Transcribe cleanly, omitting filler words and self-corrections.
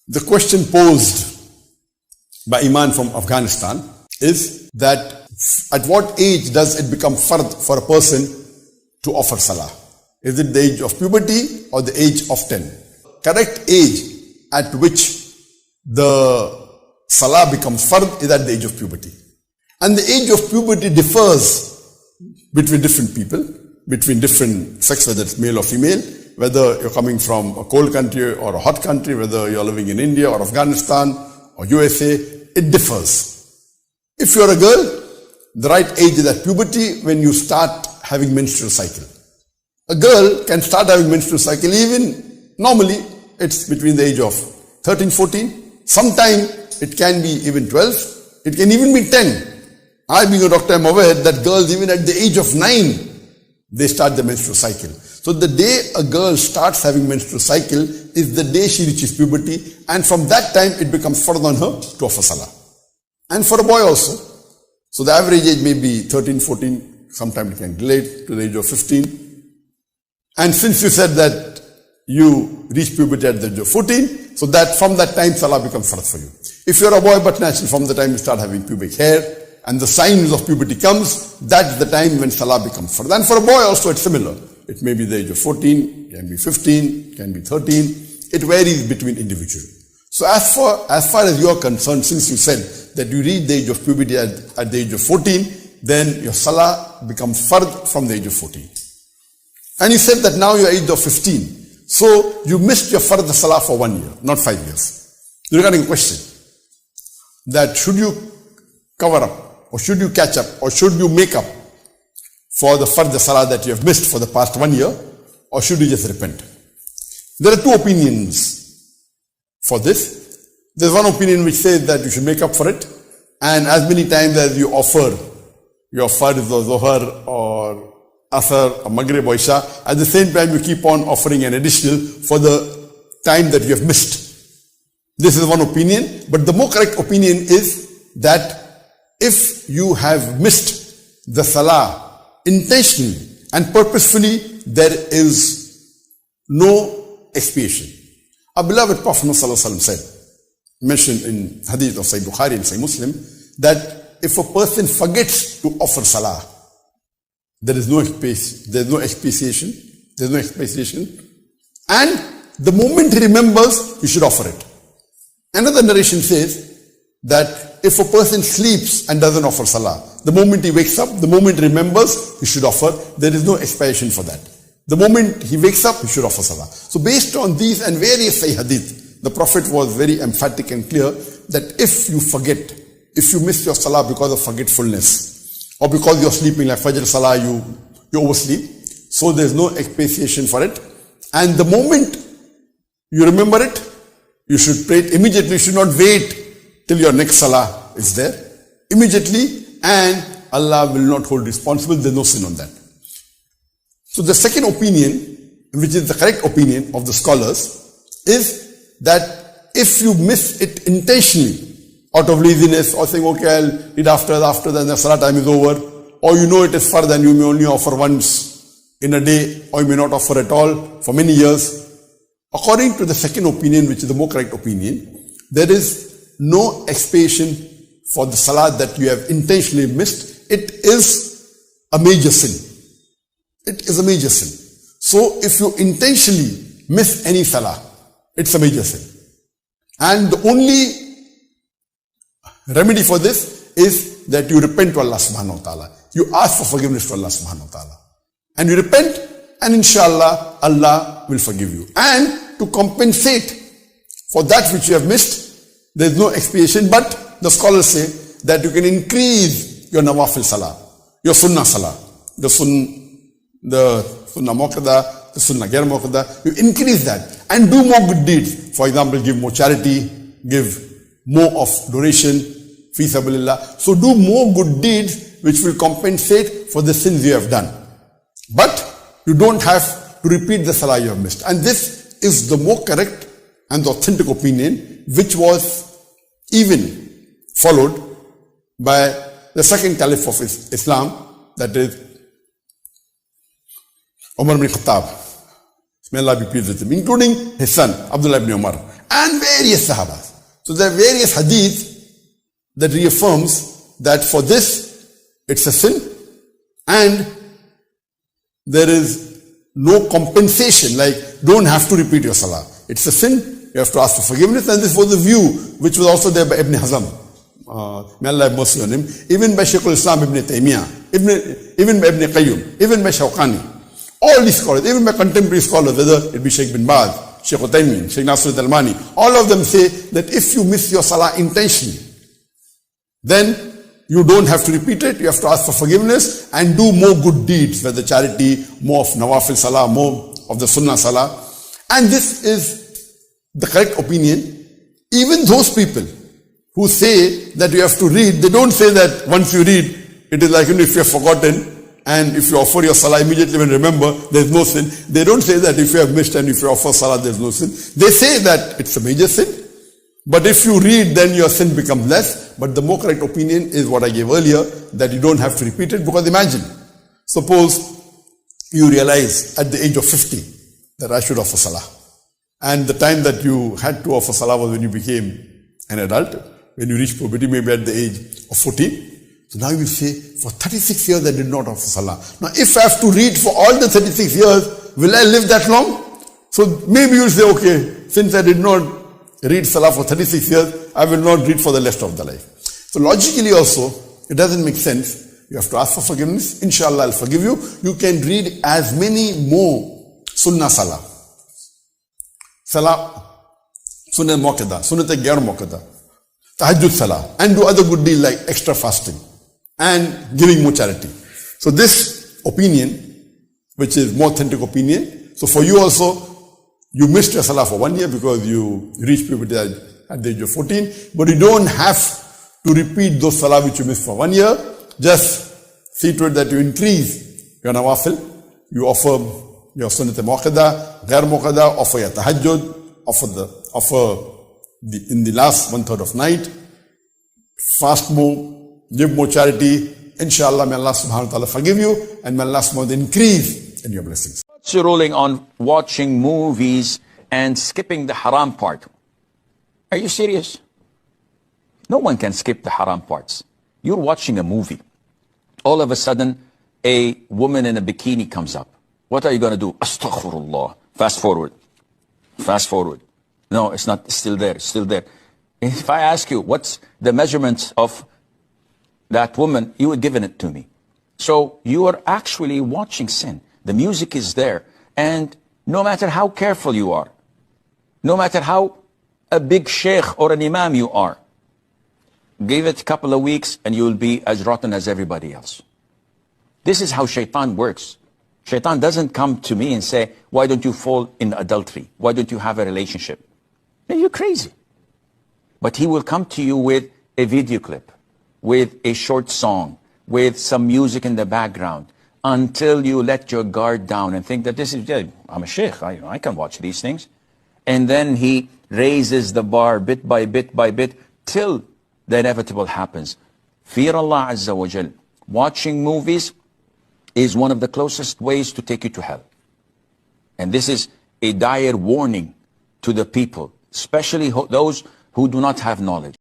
The question posed by Iman from Afghanistan is that at what age does it become fard for a person to offer salah? Is it the age of puberty or the age of 10? Correct age at which the salah becomes fard is at the age of puberty. And the age of puberty differs between different people, between different sex, whether it's male or female, whether you're coming from a cold country or a hot country, whether you're living in India or Afghanistan or USA, it differs. If you're a girl, the right age is at puberty, when you start having menstrual cycle. A girl can start having menstrual cycle even normally, it's between the age of 13, 14. Sometime it can be even 12. It can even be 10. I, being a doctor, am aware that girls even at the age of 9, they start the menstrual cycle. So the day a girl starts having menstrual cycle is the day she reaches puberty, and from that time it becomes fard on her to offer salah. And for a boy also. So the average age may be 13, 14, sometimes it can delay to the age of 15. And since you said that you reach puberty at the age of 14, so that from that time salah becomes fard for you. If you're a boy, but naturally from the time you start having pubic hair and the signs of puberty comes, that's the time when salah becomes fard. And for a boy also it's similar. It may be the age of 14, can be 15, can be 13. It varies between individuals. So as far as you are concerned, since you said that you reach the age of puberty at the age of 14, then your salah becomes fard from the age of 14. And you said that now you are age of 15. So you missed your fard salah for 1 year, not 5 years. Regarding a question that should you cover up, or should you catch up, or should you make up for the fard salah that you have missed for the past 1 year, or should you just repent? There are two opinions for this. There's one opinion which says that you should make up for it, and as many times as you offer your fard or zohar or asar or maghrib or isha, at the same time you keep on offering an additional for the time that you have missed. This is one opinion, but the more correct opinion is that if you have missed the salah intentionally and purposefully, there is no expiation. Our beloved Prophet ﷺ said, mentioned in hadith of Sahih Bukhari and Sahih Muslim, that if a person forgets to offer salah, there is no expiation, and the moment he remembers, he should offer it. Another narration says that if a person sleeps and doesn't offer salah, the moment he wakes up, the moment he remembers, he should offer. There is no expiation for that. The moment he wakes up, he should offer salah. So based on these and various Sahih hadith, the Prophet was very emphatic and clear that if you forget, if you miss your salah because of forgetfulness, or because you're sleeping like Fajr Salah, you oversleep, so there's no expiation for it. And the moment you remember it, you should pray it immediately. You should not wait till your next Salah is there. Immediately, and Allah will not hold responsible. There's no sin on that. So the second opinion, which is the correct opinion of the scholars, is that if you miss it intentionally, out of laziness, or saying, okay, I'll read after then the salah time is over, or you know it is fard and you may only offer once in a day, or you may not offer at all for many years. According to the second opinion, which is the more correct opinion, there is no expiation for the salah that you have intentionally missed. It is a major sin. It is a major sin. So if you intentionally miss any salah, it's a major sin. And the only remedy for this is that you repent to Allah subhanahu wa ta'ala. You ask for forgiveness to Allah subhanahu wa ta'ala. And you repent, and inshallah, Allah will forgive you. And to compensate for that which you have missed, there is no expiation, but the scholars say that you can increase your nawafil salah, your sunnah salah, the sunnah muqadda, the sunnah ghair muqadda. You increase that and do more good deeds. For example, give more charity, give more of duration, fi sabilillah. So do more good deeds which will compensate for the sins you have done. But you don't have to repeat the salah you have missed. And this is the more correct and the authentic opinion, which was even followed by the second caliph of Islam, that is Umar ibn Khattab. May Allah be pleased with him, including his son Abdullah ibn Umar. and various Sahabas. So there are various hadith that reaffirms that for this, it's a sin, and there is no compensation, like don't have to repeat your salah. It's a sin, you have to ask for forgiveness, and this was the view which was also there by Ibn Hazm. May Allah have mercy on him. Even by Shaykh al-Islam Ibn Taymiyyah, even by Ibn Qayyum, even by Shawqani. All these scholars, even by contemporary scholars, whether it be Sheikh bin Baz, Sheikh Uthaymeen, Sheikh Nasir al-Albani, all of them say that if you miss your salah intentionally, then you don't have to repeat it, you have to ask for forgiveness and do more good deeds, whether charity, more of nawafil salah, more of the sunnah salah. And this is the correct opinion. Even those people who say that you have to read, they don't say that once you read, it is like, if you have forgotten, and if you offer your salah immediately when you remember, there's no sin. They don't say that if you have missed and if you offer salah, there's no sin. They say that it's a major sin. But if you read, then your sin becomes less. But the more correct opinion is what I gave earlier, that you don't have to repeat it. Because imagine, suppose you realize at the age of 50 that I should offer salah. And the time that you had to offer salah was when you became an adult, when you reached puberty, maybe at the age of 14. So now you say, for 36 years I did not offer salah. Now if I have to read for all the 36 years, will I live that long? So maybe you'll say, okay, since I did not read salah for 36 years, I will not read for the rest of the life. So logically also, it doesn't make sense. You have to ask for forgiveness. Inshallah, I'll forgive you. You can read as many more sunnah salah. Salah, sunnah muqaddah, sunnah gair muqaddah, tahajjud salah, and do other good deeds like extra fasting and giving more charity. So this opinion, which is more authentic opinion, so for you also, you missed your salah for 1 year because you reached puberty at the age of 14, but you don't have to repeat those salah which you missed for 1 year. Just see to it that you increase your nawafil. You offer your sunnat muqaddah, ghair muqaddah, offer your tahajjud, in the last 1/3 of night, fast more, give more charity. Inshallah, may Allah subhanahu wa ta'ala forgive you, and may Allah subhanahu wa ta'ala increase in your blessings. What's your ruling on watching movies and skipping the haram part? Are you serious? No one can skip the haram parts. You're watching a movie. All of a sudden, a woman in a bikini comes up. What are you going to do? Astaghfirullah. Fast forward. Fast forward. No, it's not. It's still there. It's still there. If I ask you, what's the measurements of that woman, you would given it to me. So you are actually watching sin. The music is there. And no matter how careful you are, no matter how a big sheikh or an imam you are, give it a couple of weeks and you will be as rotten as everybody else. This is how shaitan works. Shaitan doesn't come to me and say, why don't you fall in adultery? Why don't you have a relationship? You're crazy. But he will come to you with a video clip, with a short song, with some music in the background, until you let your guard down and think that this is, yeah, I'm a sheikh, I can watch these things. And then he raises the bar bit by bit by bit till the inevitable happens. Fear Allah Azza wa Jal. Watching movies is one of the closest ways to take you to hell. And this is a dire warning to the people, especially those who do not have knowledge.